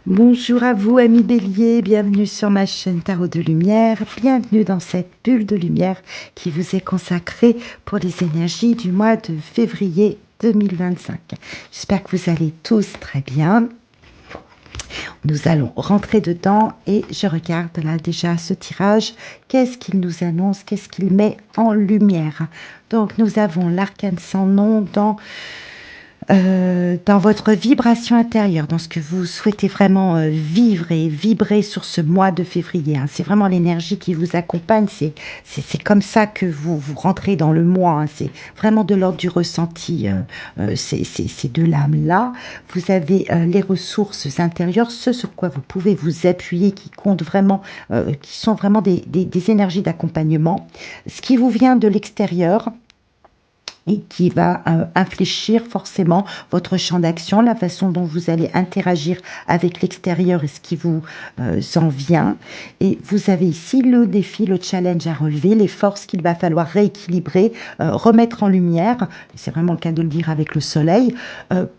Bonjour à vous, amis Bélier, bienvenue sur ma chaîne Tarot de Lumière, bienvenue dans cette bulle de lumière qui vous est consacrée pour les énergies du mois de février 2025. J'espère que vous allez tous très bien. Nous allons rentrer dedans et je regarde là déjà ce tirage. Qu'est-ce qu'il nous annonce? Qu'est-ce qu'il met en lumière? Donc nous avons l'arcane sans nom dans votre vibration intérieure, dans ce que vous souhaitez vraiment vivre et vibrer sur ce mois de février. Hein. C'est vraiment l'énergie qui vous accompagne. C'est comme ça que vous rentrez dans le mois. Hein. C'est vraiment de l'ordre du ressenti. Ces deux lames-là. Vous avez les ressources intérieures, ce sur quoi vous pouvez vous appuyer, qui comptent vraiment, qui sont vraiment des énergies d'accompagnement. Ce qui vous vient de l'extérieur, et qui va infléchir forcément votre champ d'action, la façon dont vous allez interagir avec l'extérieur et ce qui vous en vient. Et vous avez ici le défi, le challenge à relever, les forces qu'il va falloir rééquilibrer, remettre en lumière, c'est vraiment le cas de le dire avec le soleil,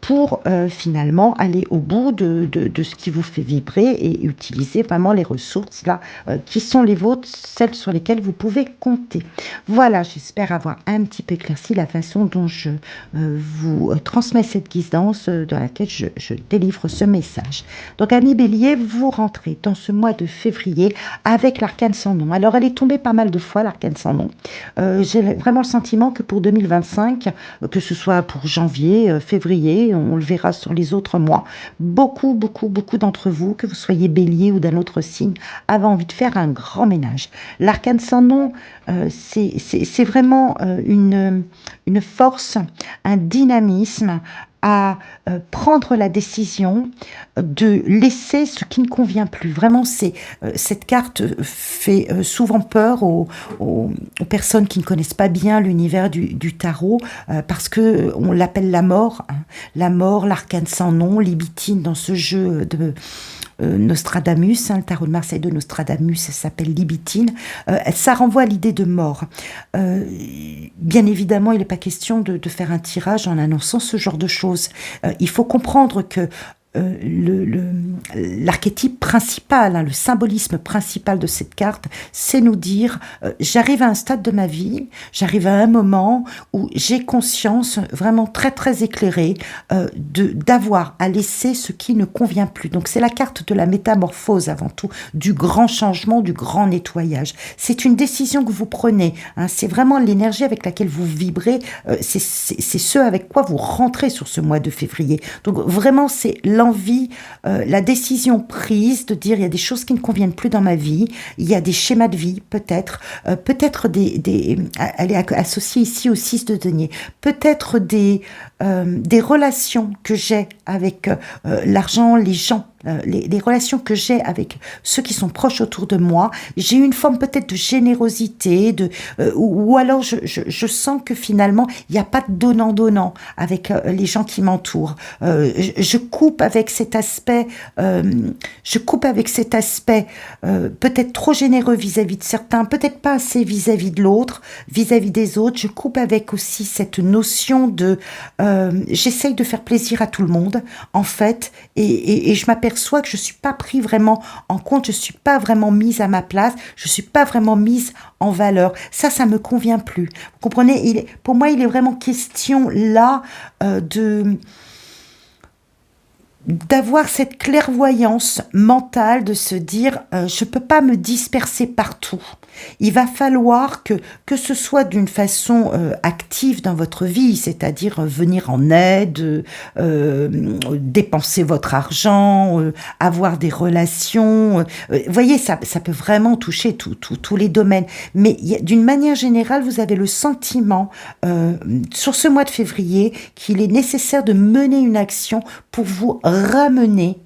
pour finalement aller au bout de ce qui vous fait vibrer et utiliser vraiment les ressources là qui sont les vôtres, celles sur lesquelles vous pouvez compter. Voilà, j'espère avoir un petit peu éclairci la façon dont je vous transmets cette guidance dans laquelle je délivre ce message. Donc, amis Bélier, vous rentrez dans ce mois de février avec l'arcane sans nom. Alors, elle est tombée pas mal de fois, l'arcane sans nom. J'ai vraiment le sentiment que pour 2025, que ce soit pour janvier, février, on le verra sur les autres mois, beaucoup d'entre vous, que vous soyez Bélier ou d'un autre signe, avaient envie de faire un grand ménage. L'arcane sans nom, c'est vraiment une force, un dynamisme à prendre la décision de laisser ce qui ne convient plus. Vraiment, cette carte fait souvent peur aux personnes qui ne connaissent pas bien l'univers du tarot, parce que on l'appelle la mort, hein. La mort, l'arcane sans nom, Libitine dans ce jeu de Nostradamus, hein, le tarot de Marseille de Nostradamus, ça s'appelle Libitine, ça renvoie à l'idée de mort. Bien évidemment, il n'est pas question de faire un tirage en annonçant ce genre de choses. Il faut comprendre que l'archétype principal, hein, le symbolisme principal de cette carte, c'est nous dire j'arrive à un stade de ma vie, j'arrive à un moment où j'ai conscience vraiment très éclairée d'avoir à laisser ce qui ne convient plus. Donc c'est la carte de la métamorphose avant tout, du grand changement, du grand nettoyage. C'est une décision que vous prenez, hein, c'est vraiment l'énergie avec laquelle vous vibrez, c'est ce avec quoi vous rentrez sur ce mois de février. Donc vraiment c'est l'envie, la décision prise de dire il y a des choses qui ne conviennent plus dans ma vie, il y a des schémas de vie peut-être elle est associée ici au 6 de denier, peut-être des relations que j'ai avec l'argent, les gens, les relations que j'ai avec ceux qui sont proches autour de moi. J'ai une forme peut-être de générosité, ou alors je sens que finalement il n'y a pas de donnant-donnant avec les gens qui m'entourent. Je coupe avec cet aspect, peut-être trop généreux vis-à-vis de certains, peut-être pas assez vis-à-vis de l'autre, vis-à-vis des autres. Je coupe avec aussi cette notion de j'essaye de faire plaisir à tout le monde en fait, et je m'aperçois que je suis pas pris vraiment en compte, je suis pas vraiment mise à ma place, je suis pas vraiment mise en valeur. Ça me convient plus. Vous comprenez, pour moi, il est vraiment question là d'avoir cette clairvoyance mentale de se dire je peux pas me disperser partout. Il va falloir que ce soit d'une façon active dans votre vie, c'est-à-dire venir en aide, dépenser votre argent, avoir des relations. Vous voyez, ça peut vraiment toucher tous les domaines. Mais d'une manière générale, vous avez le sentiment sur ce mois de février qu'il est nécessaire de mener une action pour vous ramener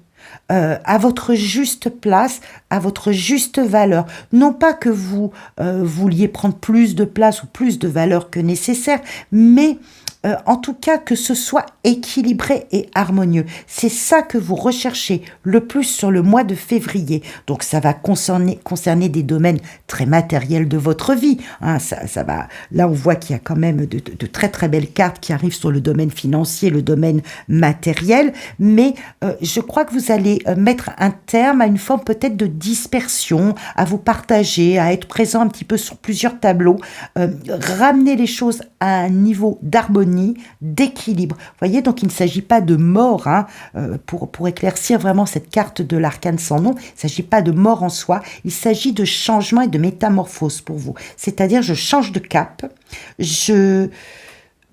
à votre juste place, à votre juste valeur. Non pas que vous vouliez prendre plus de place ou plus de valeur que nécessaire, mais en tout cas que ce soit équilibré et harmonieux. C'est ça que vous recherchez le plus sur le mois de février. Donc ça va concerner des domaines très matériels de votre vie. Hein, ça va. Là, on voit qu'il y a quand même de très très belles cartes qui arrivent sur le domaine financier, le domaine matériel. Mais je crois que vous allez mettre un terme à une forme peut-être de dispersion, à vous partager, à être présent un petit peu sur plusieurs tableaux, ramener les choses à un niveau d'harmonie, d'équilibre. Vous voyez, donc il ne s'agit pas de mort, hein, pour éclaircir vraiment cette carte de l'arcane sans nom, il ne s'agit pas de mort en soi, il s'agit de changement et de métamorphose pour vous. C'est-à-dire, je change de cap,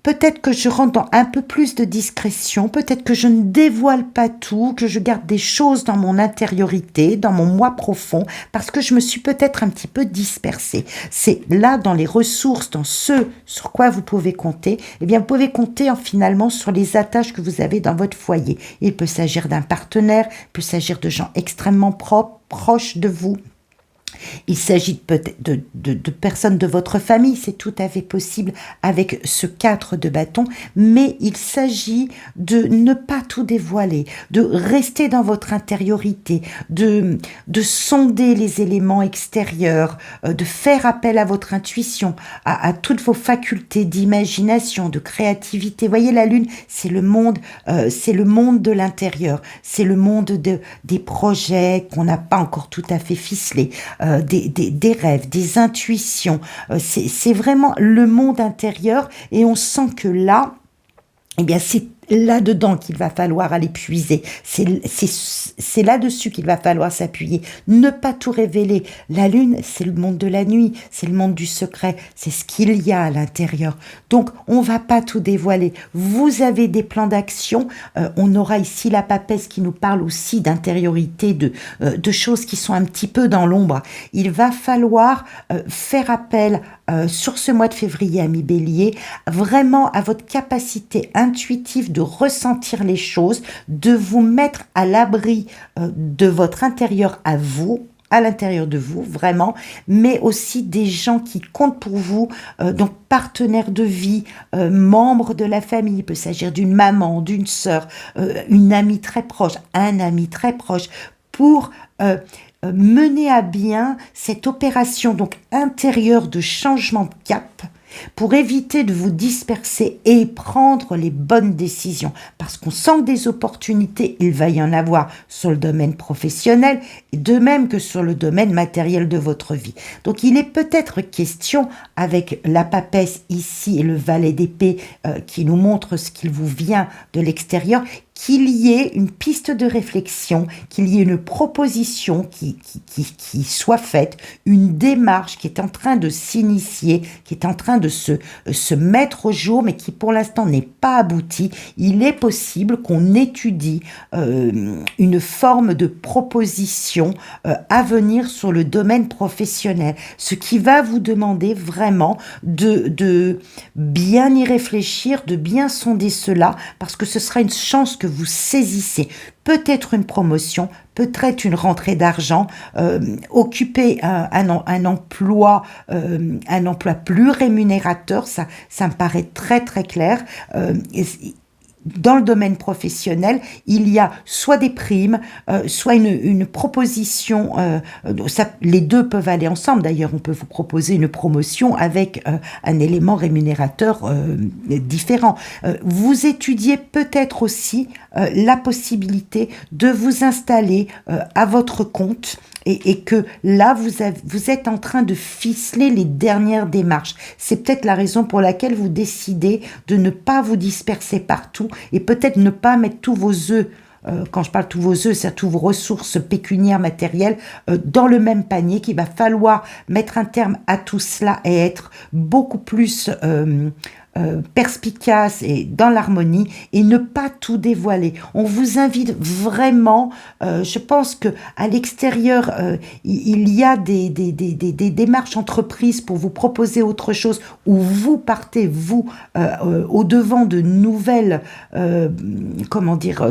peut-être que je rentre dans un peu plus de discrétion, peut-être que je ne dévoile pas tout, que je garde des choses dans mon intériorité, dans mon moi profond, parce que je me suis peut-être un petit peu dispersée. C'est là, dans les ressources, dans ce sur quoi vous pouvez compter, eh bien, vous pouvez compter finalement sur les attaches que vous avez dans votre foyer. Il peut s'agir d'un partenaire, il peut s'agir de gens extrêmement proches de vous. Il s'agit peut-être de personnes de votre famille, c'est tout à fait possible avec ce 4 de bâton, mais il s'agit de ne pas tout dévoiler, de rester dans votre intériorité, de sonder les éléments extérieurs, de faire appel à votre intuition, à toutes vos facultés d'imagination, de créativité. Vous voyez, la lune, c'est le monde de l'intérieur, c'est le monde des projets qu'on n'a pas encore tout à fait ficelés. Des rêves, des intuitions. C'est vraiment le monde intérieur et on sent que là, eh bien, c'est là-dedans qu'il va falloir aller puiser. C'est là-dessus qu'il va falloir s'appuyer. Ne pas tout révéler. La lune, c'est le monde de la nuit, c'est le monde du secret, c'est ce qu'il y a à l'intérieur. Donc, on va pas tout dévoiler. Vous avez des plans d'action. On aura ici la papesse qui nous parle aussi d'intériorité, de choses qui sont un petit peu dans l'ombre. Il va falloir faire appel sur ce mois de février, ami Bélier, vraiment à votre capacité intuitive de ressentir les choses, de vous mettre à l'abri de votre intérieur à vous, à l'intérieur de vous, vraiment, mais aussi des gens qui comptent pour vous, donc partenaires de vie, membres de la famille, il peut s'agir d'une maman, d'une sœur, une amie très proche, un ami très proche, pour mener à bien cette opération donc intérieure de changement de cap, pour éviter de vous disperser et prendre les bonnes décisions. Parce qu'on sent que des opportunités, il va y en avoir sur le domaine professionnel, de même que sur le domaine matériel de votre vie. Donc il est peut-être question, avec la papesse ici et le valet d'épée qui nous montre ce qu'il vous vient de l'extérieur, qu'il y ait une piste de réflexion, qu'il y ait une proposition qui soit faite, une démarche qui est en train de s'initier, qui est en train de se mettre au jour, mais qui pour l'instant n'est pas aboutie. Il est possible qu'on étudie une forme de proposition à venir sur le domaine professionnel, ce qui va vous demander vraiment de bien y réfléchir, de bien sonder cela, parce que ce sera une chance que vous saisissez. Peut-être une promotion, peut-être une rentrée d'argent, occuper un emploi plus rémunérateur, ça me paraît très très clair. Dans le domaine professionnel, il y a soit des primes, soit une proposition, les deux peuvent aller ensemble. D'ailleurs, on peut vous proposer une promotion avec un élément rémunérateur différent. Vous étudiez peut-être aussi la possibilité de vous installer à votre compte et que là, vous êtes en train de ficeler les dernières démarches. C'est peut-être la raison pour laquelle vous décidez de ne pas vous disperser partout et peut-être ne pas mettre tous vos œufs, quand je parle tous vos œufs, c'est toutes vos ressources pécuniaires, matérielles, dans le même panier, qu'il va falloir mettre un terme à tout cela et être beaucoup plus perspicace et dans l'harmonie et ne pas tout dévoiler. On vous invite vraiment, je pense que à l'extérieur, il y a des démarches entreprises pour vous proposer autre chose, où vous partez, vous, au devant de nouvelles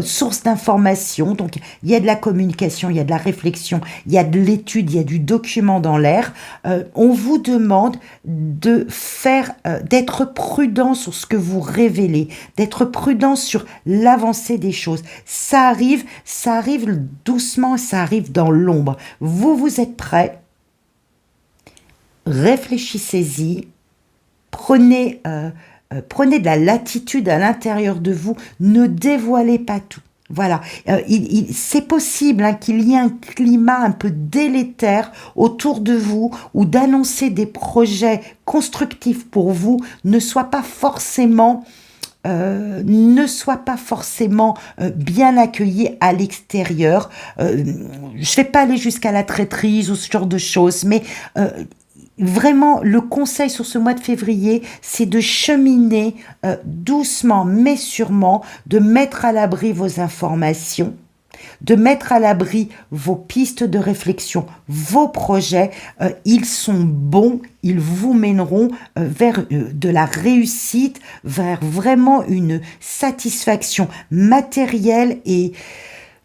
sources d'informations. Donc il y a de la communication, il y a de la réflexion, il y a de l'étude, il y a du document dans l'air. On vous demande d'être prudent prudent sur ce que vous révélez, d'être prudent sur l'avancée des choses. Ça arrive doucement, ça arrive dans l'ombre. Vous êtes prêts, réfléchissez-y, prenez de la latitude à l'intérieur de vous, ne dévoilez pas tout. Voilà, c'est possible qu'il y ait un climat un peu délétère autour de vous ou d'annoncer des projets constructifs pour vous ne soit pas forcément bien accueilli à l'extérieur. Je ne vais pas aller jusqu'à la traîtrise ou ce genre de choses, mais vraiment, le conseil sur ce mois de février, c'est de cheminer doucement mais sûrement, de mettre à l'abri vos informations, de mettre à l'abri vos pistes de réflexion, vos projets. Ils sont bons, ils vous mèneront vers de la réussite, vers vraiment une satisfaction matérielle et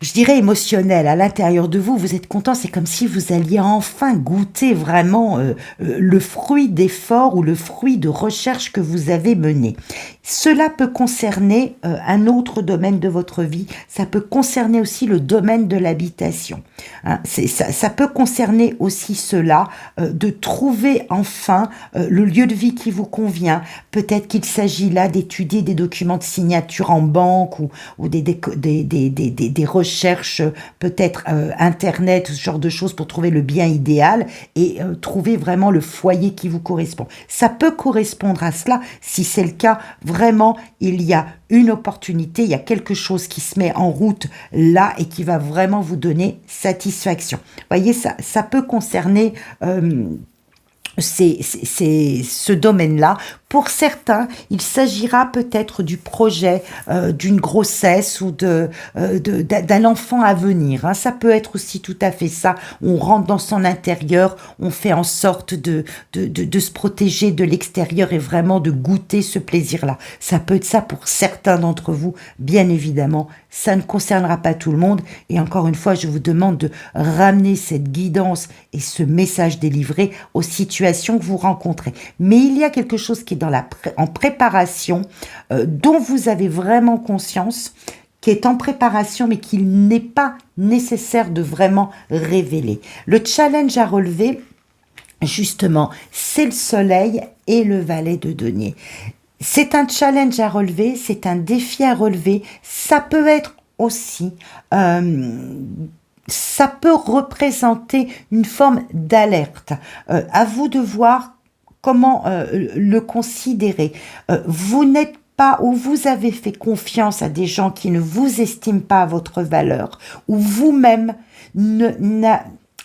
je dirais émotionnel à l'intérieur de vous. Vous êtes content, c'est comme si vous alliez enfin goûter vraiment le fruit d'efforts ou le fruit de recherche que vous avez mené. Cela peut concerner un autre domaine de votre vie, ça peut concerner aussi le domaine de l'habitation. Hein, ça peut concerner aussi cela, de trouver enfin le lieu de vie qui vous convient. Peut-être qu'il s'agit là d'étudier des documents de signature en banque ou des recherches peut-être internet, ce genre de choses pour trouver le bien idéal et trouver vraiment le foyer qui vous correspond. Ça peut correspondre à cela. Si c'est le cas, vraiment, il y a une opportunité, il y a quelque chose qui se met en route là et qui va vraiment vous donner satisfaction. Vous voyez, ça peut concerner ce domaine-là. Pour certains, il s'agira peut-être du projet d'une grossesse ou d'un enfant à venir. Hein. Ça peut être aussi tout à fait ça. On rentre dans son intérieur, on fait en sorte de se protéger de l'extérieur et vraiment de goûter ce plaisir-là. Ça peut être ça pour certains d'entre vous, bien évidemment. Ça ne concernera pas tout le monde. Et encore une fois, je vous demande de ramener cette guidance et ce message délivré aux situations que vous rencontrez. Mais il y a quelque chose qui est en préparation, dont vous avez vraiment conscience, qui est en préparation, mais qu'il n'est pas nécessaire de vraiment révéler. Le challenge à relever, justement, c'est le soleil et le valet de denier. C'est un challenge à relever, c'est un défi à relever. Ça peut être aussi... ça peut représenter une forme d'alerte. À vous de voir comment le considérer. Vous n'êtes pas ou vous avez fait confiance à des gens qui ne vous estiment pas à votre valeur, ou vous-même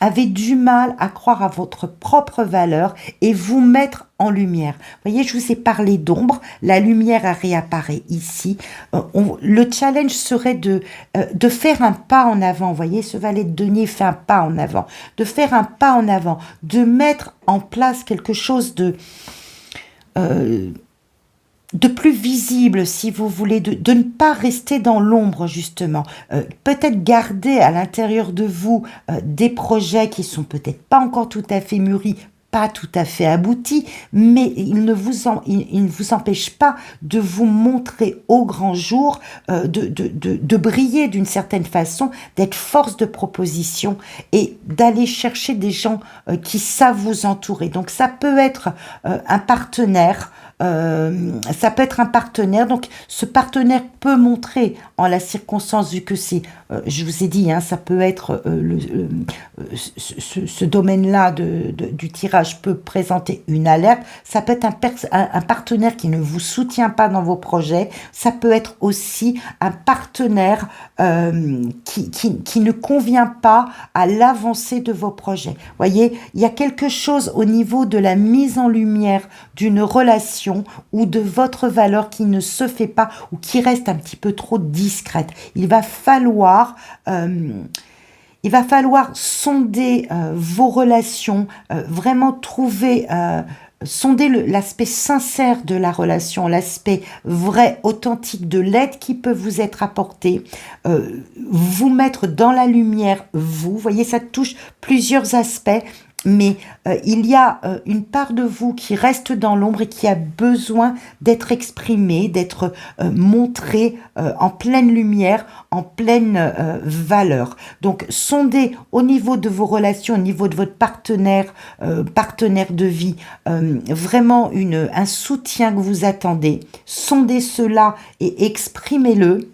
avez du mal à croire à votre propre valeur et vous mettre en lumière. Vous voyez, je vous ai parlé d'ombre, la lumière réapparaît ici. Le challenge serait de faire un pas en avant. Vous voyez, ce valet de denier fait un pas en avant. De faire un pas en avant, de mettre en place quelque chose de plus visible, si vous voulez, de ne pas rester dans l'ombre, justement. Peut-être garder à l'intérieur de vous des projets qui sont peut-être pas encore tout à fait mûris, pas tout à fait aboutis, mais il ne vous empêche pas de vous montrer au grand jour, de briller d'une certaine façon, d'être force de proposition et d'aller chercher des gens qui savent vous entourer. Donc ça peut être un partenaire, donc ce partenaire peut montrer en la circonstance, vu que c'est, je vous ai dit, hein, ça peut être ce domaine-là du tirage peut présenter une alerte. Ça peut être un partenaire qui ne vous soutient pas dans vos projets. Ça peut être aussi un partenaire qui ne convient pas à l'avancée de vos projets. Vous voyez, il y a quelque chose au niveau de la mise en lumière d'une relation ou de votre valeur qui ne se fait pas ou qui reste un petit peu trop discrète. Il va falloir sonder vos relations, vraiment sonder l'aspect sincère de la relation, l'aspect vrai, authentique de l'aide qui peut vous être apportée, vous mettre dans la lumière, vous voyez, ça touche plusieurs aspects. mais il y a une part de vous qui reste dans l'ombre et qui a besoin d'être exprimée, d'être montrée en pleine lumière, en pleine valeur. Donc, sondez au niveau de vos relations, au niveau de votre partenaire, partenaire de vie, vraiment un soutien que vous attendez. Sondez cela et exprimez-le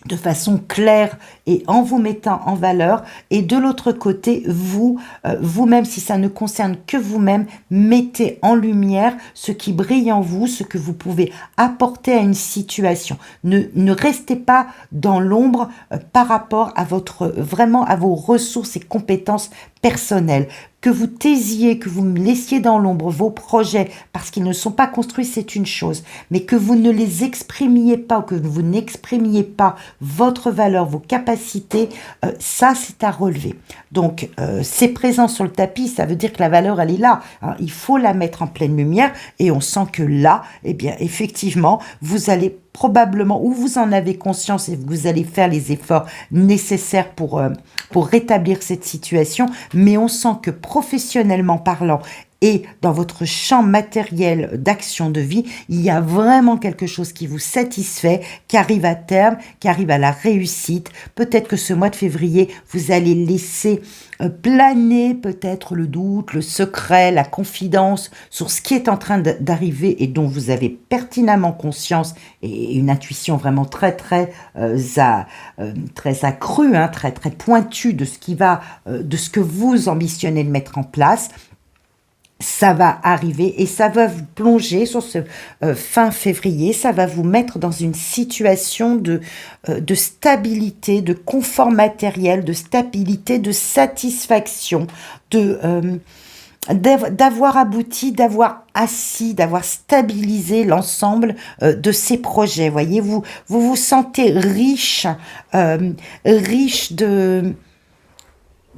de façon claire et en vous mettant en valeur. Et de l'autre côté, vous-même, si ça ne concerne que vous-même, mettez en lumière ce qui brille en vous, ce que vous pouvez apporter à une situation. Ne restez pas dans l'ombre par rapport à vraiment à vos ressources et compétences personnelles. Que vous taisiez, que vous me laissiez dans l'ombre vos projets parce qu'ils ne sont pas construits, c'est une chose. Mais que vous ne les exprimiez pas ou que vous n'exprimiez pas votre valeur, vos capacités, ça c'est à relever. Donc c'est présent sur le tapis, ça veut dire que la valeur elle est là. Hein. Il faut la mettre en pleine lumière et on sent que là, eh bien effectivement, vous allez probablement, ou vous en avez conscience et vous allez faire les efforts nécessaires pour rétablir cette situation, mais on sent que professionnellement parlant et dans votre champ matériel d'action de vie, il y a vraiment quelque chose qui vous satisfait, qui arrive à terme, qui arrive à la réussite. Peut-être que ce mois de février, vous allez laisser planer peut-être le doute, le secret, la confidence sur ce qui est en train d'arriver et dont vous avez pertinemment conscience et une intuition vraiment très accrue, hein, très pointue de ce que vous ambitionnez de mettre en place. Ça va arriver et ça va vous plonger sur ce fin février, ça va vous mettre dans une situation de stabilité, de confort matériel, de stabilité, de satisfaction, d'avoir abouti, d'avoir assis, d'avoir stabilisé l'ensemble de ces projets. Voyez, vous sentez riche, riche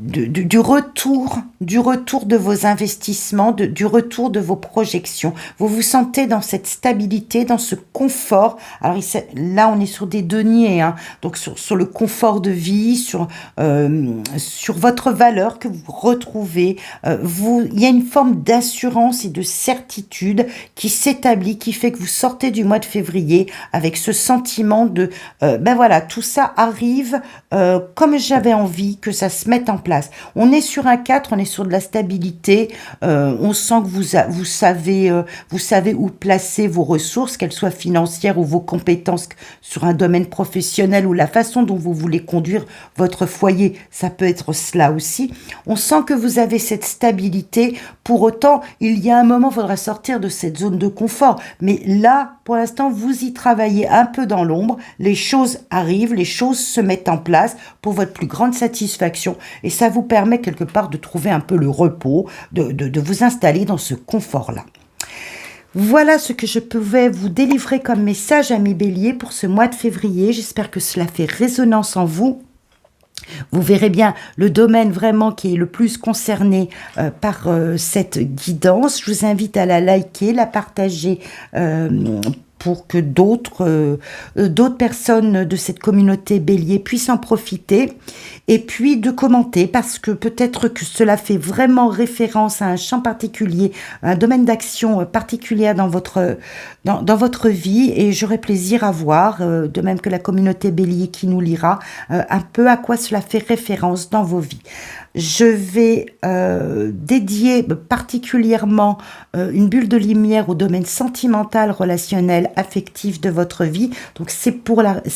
du retour de vos investissements, du retour de vos projections. Vous vous sentez dans cette stabilité, dans ce confort. Alors là, on est sur des deniers, hein, donc sur le confort de vie, sur votre valeur que vous retrouvez. Il y a une forme d'assurance et de certitude qui s'établit, qui fait que vous sortez du mois de février avec ce sentiment de ben voilà, tout ça arrive comme j'avais envie que ça se mette en place. On est sur un 4, on est sur de la stabilité, on sent que vous savez où placer vos ressources, qu'elles soient financières ou vos compétences sur un domaine professionnel ou la façon dont vous voulez conduire votre foyer, ça peut être cela aussi. On sent que vous avez cette stabilité, pour autant, il y a un moment, il faudra sortir de cette zone de confort, mais là, pour l'instant, vous y travaillez un peu dans l'ombre, les choses arrivent, les choses se mettent en place pour votre plus grande satisfaction et ça vous permet quelque part de trouver un peu le repos, de vous installer dans ce confort-là. Voilà ce que je pouvais vous délivrer comme message, amis Bélier, pour ce mois de février. J'espère que cela fait résonance en vous. Vous verrez bien le domaine vraiment qui est le plus concerné par cette guidance. Je vous invite à la liker, la partager pour que d'autres personnes de cette communauté Bélier puissent en profiter, et puis de commenter, parce que peut-être que cela fait vraiment référence à un champ particulier, un domaine d'action particulier dans votre vie, et j'aurai plaisir à voir, de même que la communauté Bélier qui nous lira, un peu à quoi cela fait référence dans vos vies. Je vais dédier particulièrement une bulle de lumière au domaine sentimental, relationnel, affectif de votre vie. Donc c'est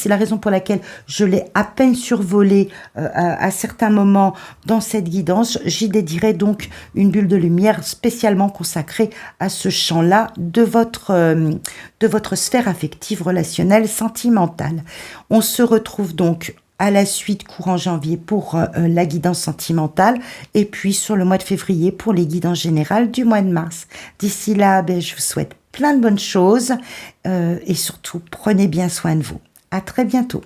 la raison pour laquelle je l'ai à peine survolé à certains moments dans cette guidance. J'y dédierai donc une bulle de lumière spécialement consacrée à ce champ-là de votre sphère affective, relationnelle, sentimentale. On se retrouve donc à la suite courant janvier pour la guidance sentimentale et puis sur le mois de février pour les guidances générales du mois de mars. D'ici là, je vous souhaite plein de bonnes choses et surtout prenez bien soin de vous. À très bientôt.